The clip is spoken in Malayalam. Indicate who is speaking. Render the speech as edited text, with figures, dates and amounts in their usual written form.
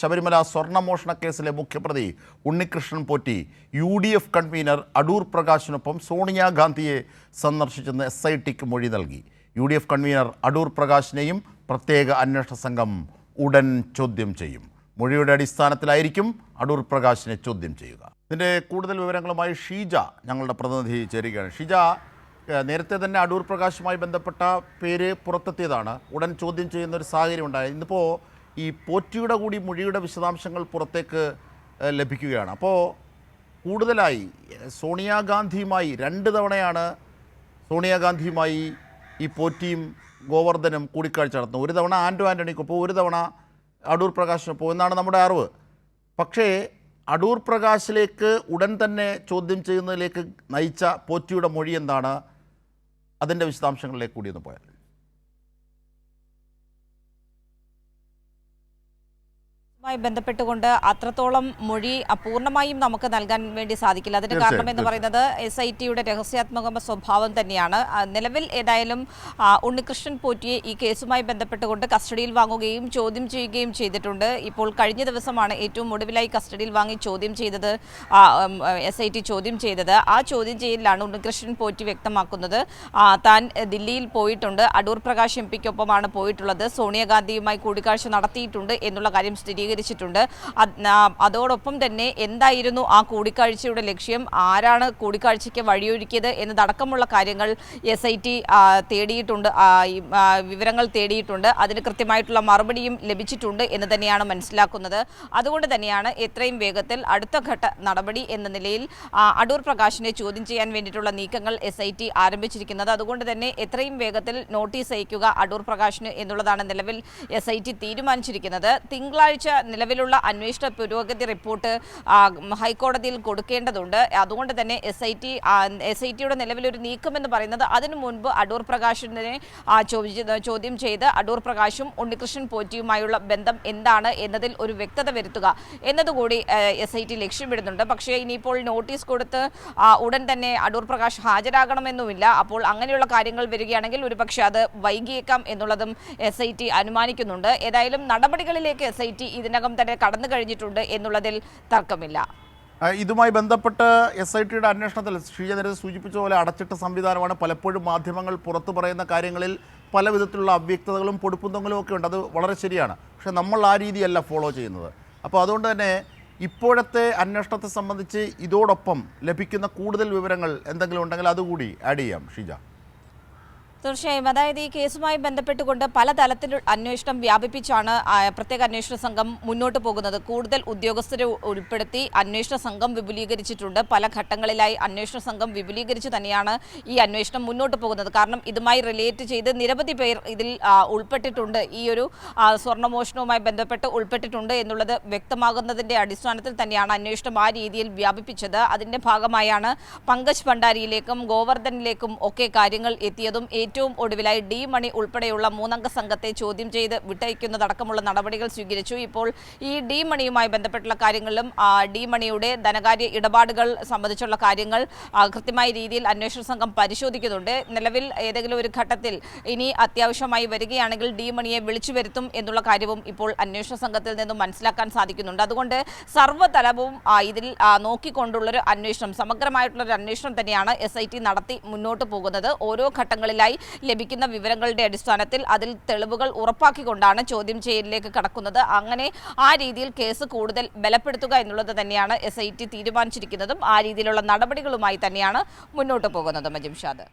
Speaker 1: ശബരിമല സ്വർണ്ണമോഷണ കേസിലെ മുഖ്യപ്രതി ഉണ്ണികൃഷ്ണൻ പോറ്റി UDF കൺവീനർ അടൂർ പ്രകാശിനൊപ്പം സോണിയാഗാന്ധിയെ സന്ദർശിച്ചെന്ന് SITക്ക് മൊഴി നൽകി. UDF കൺവീനർ അടൂർ പ്രകാശിനെയും പ്രത്യേക അന്വേഷണ സംഘം ഉടൻ ചോദ്യം ചെയ്യും. മൊഴിയുടെ അടിസ്ഥാനത്തിലായിരിക്കും അടൂർ പ്രകാശിനെ ചോദ്യം ചെയ്യുക. ഇതിൻ്റെ കൂടുതൽ വിവരങ്ങളുമായി ഷീജ ഞങ്ങളുടെ പ്രതിനിധി ചേരുകയാണ്. ഷീജ, നേരത്തെ തന്നെ അടൂർ പ്രകാശുമായി ബന്ധപ്പെട്ട പേര് പുറത്തെത്തിയതാണ്. ഉടൻ ചോദ്യം ചെയ്യുന്ന ഒരു സാഹചര്യം ഉണ്ടായി. ഇന്നിപ്പോൾ ഈ പോറ്റിയുടെ കൂടി മൊഴിയുടെ വിശദാംശങ്ങൾ പുറത്തേക്ക് ലഭിക്കുകയാണ്. അപ്പോൾ കൂടുതലായി സോണിയാഗാന്ധിയുമായി 2 തവണയാണ് സോണിയാഗാന്ധിയുമായി ഈ പോറ്റിയും ഗോവർദ്ധനും കൂടിക്കാഴ്ച നടത്തുന്നത്. ഒരു തവണ ആൻ്റണിക്കൊപ്പം, ഒരു തവണ അടൂർ പ്രകാശിനൊപ്പം എന്നാണ് നമ്മുടെ അറിവ്. പക്ഷേ അടൂർ പ്രകാശിലേക്ക് ഉടൻ തന്നെ ചോദ്യം ചെയ്യുന്നതിലേക്ക് നയിച്ച പോറ്റിയുടെ മൊഴി എന്താണ്? അതിൻ്റെ വിശദാംശങ്ങളിലേക്ക് കൂടി ഒന്ന് പോയാൽ.
Speaker 2: ബന്ധപ്പെട്ടുകൊണ്ട് അത്രത്തോളം മൊഴി പൂർണ്ണമായും നമുക്ക് നൽകാൻ വേണ്ടി സാധിക്കില്ല. അതിന് കാരണം എന്ന് പറയുന്നത് SITയുടെ രഹസ്യാത്മക സ്വഭാവം തന്നെയാണ്. നിലവിൽ ഏതായാലും ഉണ്ണികൃഷ്ണൻ പോറ്റിയെ ഈ കേസുമായി ബന്ധപ്പെട്ടുകൊണ്ട് കസ്റ്റഡിയിൽ വാങ്ങുകയും ചോദ്യം ചെയ്യുകയും ചെയ്തിട്ടുണ്ട്. ഇപ്പോൾ കഴിഞ്ഞ ദിവസമാണ് ഏറ്റവും ഒടുവിലായി കസ്റ്റഡിയിൽ വാങ്ങി ചോദ്യം ചെയ്തത്, SIT ചോദ്യം ചെയ്തത്. ആ ചോദ്യം ചെയ്യലിലാണ് ഉണ്ണികൃഷ്ണൻ പോറ്റി വ്യക്തമാക്കുന്നത് താൻ ദില്ലിയിൽ പോയിട്ടുണ്ട്, അടൂർ പ്രകാശ് MPക്കൊപ്പമാണ് പോയിട്ടുള്ളത്, സോണിയാഗാന്ധിയുമായി കൂടിക്കാഴ്ച നടത്തിയിട്ടുണ്ട് എന്നുള്ള കാര്യം സ്ഥിരീകരിച്ചിട്ടുണ്ട്. അതോടൊപ്പം തന്നെ എന്തായിരുന്നു ആ കൂടിക്കാഴ്ചയുടെ ലക്ഷ്യം, ആരാണ് കൂടിക്കാഴ്ചയ്ക്ക് വഴിയൊരുക്കിയത് എന്നതടക്കമുള്ള കാര്യങ്ങൾ SIT തേടിയിട്ടുണ്ട്, വിവരങ്ങൾ തേടിയിട്ടുണ്ട്. അതിന് കൃത്യമായിട്ടുള്ള മറുപടിയും ലഭിച്ചിട്ടുണ്ട് എന്ന് തന്നെയാണ് മനസ്സിലാക്കുന്നത്. അതുകൊണ്ട് തന്നെയാണ് എത്രയും വേഗത്തിൽ അടുത്ത ഘട്ട നടപടി എന്ന നിലയിൽ അടൂർ പ്രകാശിനെ ചോദ്യം ചെയ്യാൻ വേണ്ടിയിട്ടുള്ള നീക്കങ്ങൾ SIT ആരംഭിച്ചിരിക്കുന്നത്. അതുകൊണ്ട് തന്നെ എത്രയും വേഗത്തിൽ നോട്ടീസ് അയക്കുക അടൂർ പ്രകാശിന് എന്നുള്ളതാണ് നിലവിൽ SIT തീരുമാനിച്ചിരിക്കുന്നത്. തിങ്കളാഴ്ച നിലവിലുള്ള അന്വേഷണ പുരോഗതി റിപ്പോർട്ട് ഹൈക്കോടതിയിൽ കൊടുക്കേണ്ടതുണ്ട്. അതുകൊണ്ട് തന്നെ SITയുടെ നിലവിലൊരു നീക്കമെന്ന് പറയുന്നത് അതിനു മുൻപ് അടൂർ പ്രകാശിനെ ചോദ്യം ചെയ്ത് അടൂർ പ്രകാശും ഉണ്ണികൃഷ്ണൻ പോറ്റിയുമായുള്ള ബന്ധം എന്താണ് എന്നതിൽ ഒരു വ്യക്തത വരുത്തുക എന്നതുകൂടി SIT ലക്ഷ്യമിടുന്നുണ്ട്. പക്ഷേ ഇനിയിപ്പോൾ നോട്ടീസ് കൊടുത്ത് ഉടൻ തന്നെ അടൂർ പ്രകാശ് ഹാജരാകണമെന്നുമില്ല. അപ്പോൾ അങ്ങനെയുള്ള കാര്യങ്ങൾ വരികയാണെങ്കിൽ ഒരുപക്ഷെ അത് വൈകിയേക്കാം എന്നുള്ളതും SIT അനുമാനിക്കുന്നുണ്ട്. ഏതായാലും നടപടികളിലേക്ക് SIT ഇതിനകം തന്നെ കടന്നു കഴിഞ്ഞിട്ടുണ്ട് എന്നുള്ളതിൽ തർക്കമില്ല.
Speaker 1: ഇതുമായി ബന്ധപ്പെട്ട് SITയുടെ അന്വേഷണത്തിൽ ഷീജ നേരത്തെ സൂചിപ്പിച്ച പോലെ അടച്ചിട്ട സംവിധാനമാണ്. പലപ്പോഴും മാധ്യമങ്ങൾ പുറത്തു പറയുന്ന കാര്യങ്ങളിൽ പല വിധത്തിലുള്ള അവ്യക്തതകളും പൊടുപ്പുന്തങ്ങളും ഒക്കെ ഉണ്ട്. അത് വളരെ ശരിയാണ്. പക്ഷേ നമ്മൾ ആ രീതിയല്ല ഫോളോ ചെയ്യുന്നത്. അപ്പോൾ അതുകൊണ്ട് തന്നെ ഇപ്പോഴത്തെ അന്വേഷണത്തെ സംബന്ധിച്ച് ഇതോടൊപ്പം ലഭിക്കുന്ന കൂടുതൽ വിവരങ്ങൾ എന്തെങ്കിലും ഉണ്ടെങ്കിൽ അതുകൂടി ആഡ് ചെയ്യാം ഷീജ.
Speaker 2: തീർച്ചയായും. അതായത് ഈ കേസുമായി ബന്ധപ്പെട്ടുകൊണ്ട് പല തലത്തിൽ അന്വേഷണം വ്യാപിപ്പിച്ചാണ് പ്രത്യേക അന്വേഷണ സംഘം മുന്നോട്ട് പോകുന്നത്. കൂടുതൽ ഉദ്യോഗസ്ഥരെ ഉൾപ്പെടുത്തി അന്വേഷണ സംഘം വിപുലീകരിച്ചിട്ടുണ്ട്. പല ഘട്ടങ്ങളിലായി അന്വേഷണ സംഘം വിപുലീകരിച്ച് തന്നെയാണ് ഈ അന്വേഷണം മുന്നോട്ട് പോകുന്നത്. കാരണം ഇതുമായി റിലേറ്റ് ചെയ്ത് നിരവധി പേർ ഇതിൽ ഉൾപ്പെട്ടിട്ടുണ്ട്, ഈ ഒരു സ്വർണ്ണമോഷണവുമായി ബന്ധപ്പെട്ട് ഉൾപ്പെട്ടിട്ടുണ്ട് എന്നുള്ളത് വ്യക്തമാകുന്നതിൻ്റെ അടിസ്ഥാനത്തിൽ തന്നെയാണ് അന്വേഷണം ആ രീതിയിൽ വ്യാപിപ്പിച്ചത്. അതിൻ്റെ ഭാഗമായാണ് പങ്കജ് ഭണ്ഡാരിയിലേക്കും ഗോവർദ്ധനിലേക്കും ഒക്കെ കാര്യങ്ങൾ എത്തിയതും ഏറ്റവും ഒടുവിലായി D മണി ഉൾപ്പെടെയുള്ള 3-അംഗ സംഘത്തെ ചോദ്യം ചെയ്ത് വിട്ടയക്കുന്നതടക്കമുള്ള നടപടികൾ സ്വീകരിച്ചു. ഇപ്പോൾ ഈ D മണിയുമായി ബന്ധപ്പെട്ടുള്ള കാര്യങ്ങളിലും D മണിയുടെ ധനകാര്യ ഇടപാടുകൾ സംബന്ധിച്ചുള്ള കാര്യങ്ങൾ കൃത്യമായ രീതിയിൽ അന്വേഷണ സംഘം പരിശോധിക്കുന്നുണ്ട്. നിലവിൽ ഏതെങ്കിലും ഒരു ഘട്ടത്തിൽ ഇനി അത്യാവശ്യമായി വരികയാണെങ്കിൽ D മണിയെ വിളിച്ചു വരുത്തും എന്നുള്ള കാര്യവും ഇപ്പോൾ അന്വേഷണ സംഘത്തിൽ നിന്നും മനസ്സിലാക്കാൻ സാധിക്കുന്നുണ്ട്. അതുകൊണ്ട് സർവ്വതലവും ഇതിൽ നോക്കിക്കൊണ്ടുള്ളൊരു അന്വേഷണം, സമഗ്രമായിട്ടുള്ളൊരു അന്വേഷണം തന്നെയാണ് SIT നടത്തി മുന്നോട്ട് പോകുന്നത്. ഓരോ ഘട്ടങ്ങളിലായി ലഭിക്കുന്ന വിവരങ്ങളുടെ അടിസ്ഥാനത്തിൽ അതിൽ തെളിവുകൾ ഉറപ്പാക്കിക്കൊണ്ടാണ് ചോദ്യം ചെയ്യലിലേക്ക് കടക്കുന്നത്. അങ്ങനെ ആ രീതിയിൽ കേസ് കൂടുതൽ ബലപ്പെടുത്തുക എന്നുള്ളത് തന്നെയാണ് SIT തീരുമാനിച്ചിരിക്കുന്നതും ആ രീതിയിലുള്ള നടപടികളുമായി തന്നെയാണ് മുന്നോട്ട് പോകുന്നത്. മജിംഷാദ്.